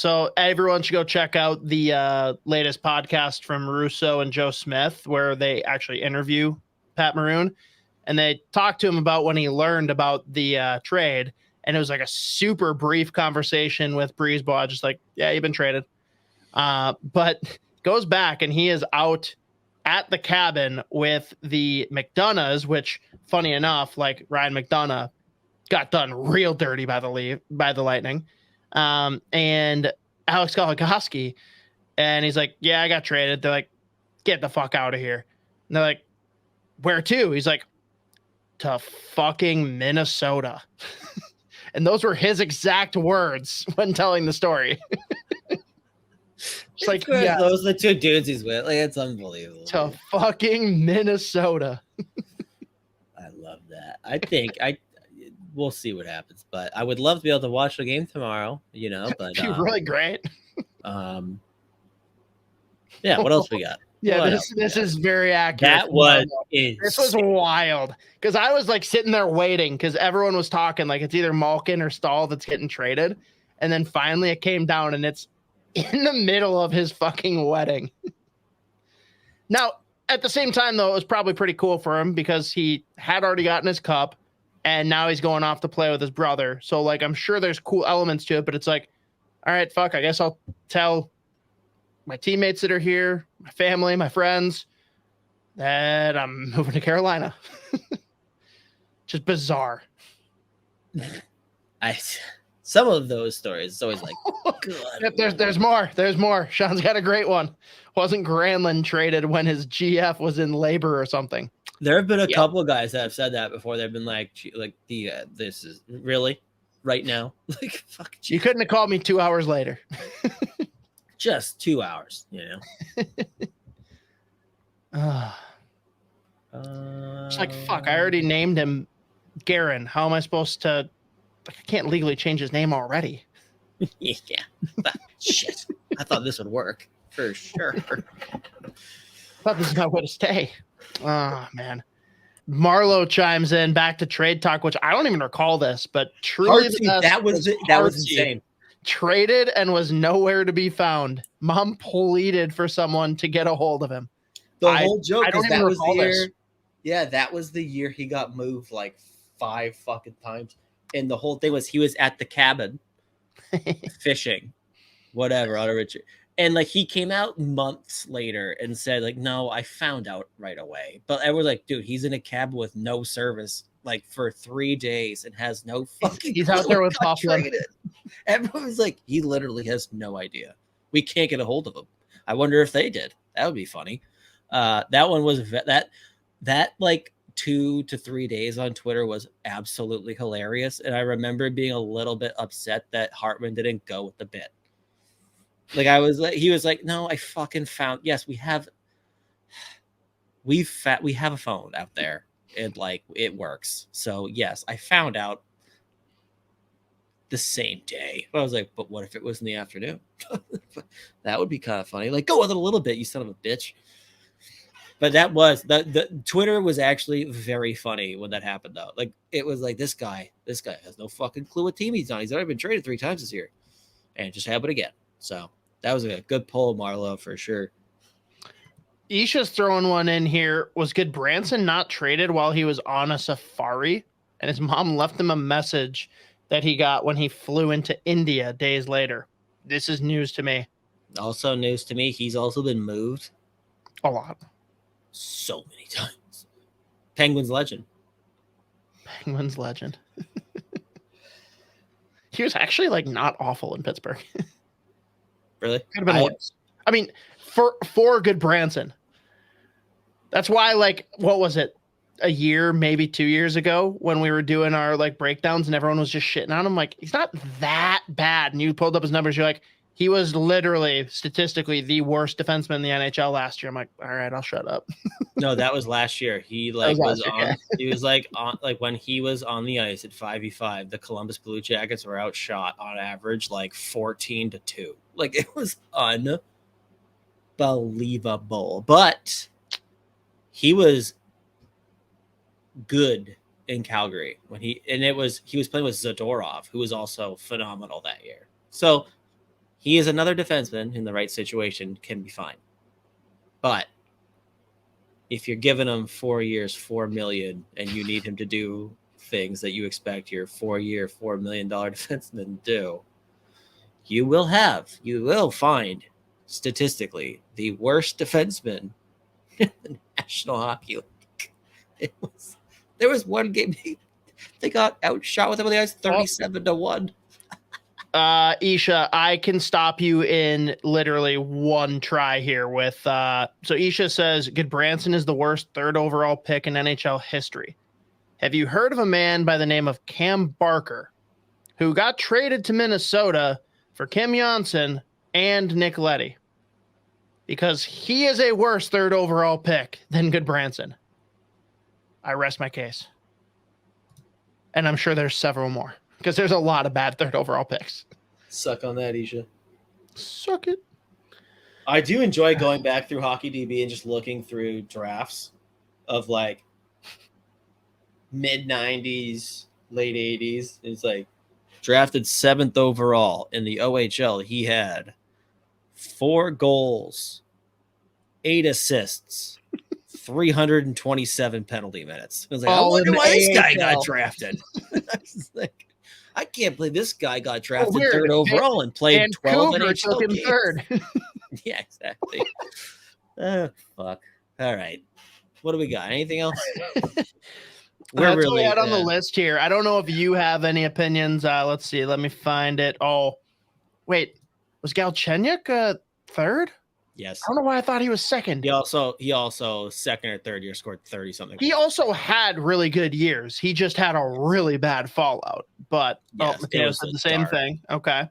So everyone should go check out the latest podcast from Russo and Joe Smith, where they actually interview Pat Maroon, and they talked to him about when he learned about the trade. And it was like a super brief conversation with Breezeball, just like, yeah, you've been traded. But goes back and he is out at the cabin with the McDonoughs, which, funny enough, like Ryan McDonough got done real dirty by the Lightning. And Alex Goligoski, and he's like, yeah, I got traded. They're like, get the fuck out of here. And they're like, where to? He's like, to fucking Minnesota. And those were his exact words when telling the story. It's like, yeah, those are the two dudes he's with. Like, it's unbelievable. To fucking Minnesota. I love that. I think we'll see what happens, but I would love to be able to watch the game tomorrow, but it'd be really great. Yeah, what else we got? Yeah, this is very accurate. This was wild because I was like sitting there waiting because everyone was talking like it's either Malkin or Stahl that's getting traded, and then finally it came down and it's in the middle of his fucking wedding. Now, at the same time, though, it was probably pretty cool for him because he had already gotten his cup, and now he's going off to play with his brother. So, like, I'm sure there's cool elements to it, but it's like, all right, fuck, I guess I'll tell my teammates that are here, my family, my friends, that I'm moving to Carolina. Just bizarre. Some of those stories, it's always like, good. There's more. There's more. Sean's got a great one. Wasn't Granlund traded when his GF was in labor or something? There have been a couple of guys that have said that before. They've been like this is really right now. Like, fuck. You couldn't have called me 2 hours later. Just 2 hours, It's like, fuck, I already named him Garen. How am I supposed to? Like, I can't legally change his name already. Yeah. Shit. I thought this would work for sure. I thought this was my way to stay. Oh, man. Marlowe chimes in back to trade talk, which I don't even recall this, but truly that was insane. Traded and was nowhere to be found. Mom pleaded for someone to get a hold of him. The whole joke is that was the year. This. Yeah, that was the year he got moved like 5 fucking times. And the whole thing was he was at the cabin fishing, whatever, on a Richard. And like he came out months later and said, like, no, I found out right away. But everyone's like, dude, he's in a cabin with no service like for 3 days and has no fucking. He's out there with Hoffman. Everyone's like, he literally has no idea. We can't get a hold of him. I wonder if they did. That would be funny. That one was that like 2 to 3 days on Twitter was absolutely hilarious. And I remember being a little bit upset that Hartman didn't go with the bit. Like he was like, no, I fucking found, yes, we have a phone out there. And like, it works. So yes, I found out the same day. I was like, but what if it was in the afternoon? That would be kind of funny. Like, go with it a little bit, you son of a bitch. But that was the Twitter was actually very funny when that happened, though. Like, it was like, this guy has no fucking clue what team he's on. He's already been traded 3 times this year, and it just happened again. So that was a good pull, Marlowe, for sure. Isha's throwing one in here. Was Goodbranson not traded while he was on a safari? And his mom left him a message that he got when he flew into India days later. This is news to me. Also news to me, he's also been moved. A lot. So many times. Penguins legend. He was actually like not awful in Pittsburgh. Really? Could have been worse. I mean, for Goodbranson. That's why, like, what was it? A year, maybe 2 years ago when we were doing our like breakdowns and everyone was just shitting on him. Like, he's not that bad. And you pulled up his numbers. You're like, he was literally statistically the worst defenseman in the NHL last year. I'm like, all right, I'll shut up. No, that was last year. He like he was like on like when he was on the ice at 5v5, the Columbus Blue Jackets were outshot on average like 14-2. Like, it was unbelievable. But he was good in Calgary when he was playing with Zadorov, who was also phenomenal that year. So He is another defenseman in the right situation, can be fine. But if you're giving him 4 years, $4 million, and you need him to do things that you expect your 4-year, $4 million defenseman to do, you will find statistically the worst defenseman in the National Hockey League. There was one game they got outshot with him on the ice 37-1. Isha, I can stop you in literally one try here with so Isha says Goodbranson is the worst third overall pick in NHL history. Have you heard of a man by the name of Cam Barker who got traded to Minnesota for Kim Janssen and Nick Leddy? Because he is a worse third overall pick than Goodbranson. I rest my case. And I'm sure there's several more. Because there's a lot of bad third overall picks. Suck on that, Isha. Suck it. I do enjoy going back through HockeyDB and just looking through drafts of like mid-90s, late 80s. It's like Drafted 7th overall in the OHL. He had 4 goals, 8 assists, 327 penalty minutes. I was like, I wonder why this guy got drafted. I can't believe this guy got drafted third overall and played 12 NHL games. Third. Yeah, exactly. Fuck. All right. What do we got? Anything else? We're really out on the list here. I don't know if you have any opinions. Let's see. Let me find it. Oh, wait. Was Galchenyuk third? Yes. I don't know why I thought he was second. He also second or third year scored 30 something. He also had really good years. He just had a really bad fallout. But yes, Mateo said the same thing. Okay.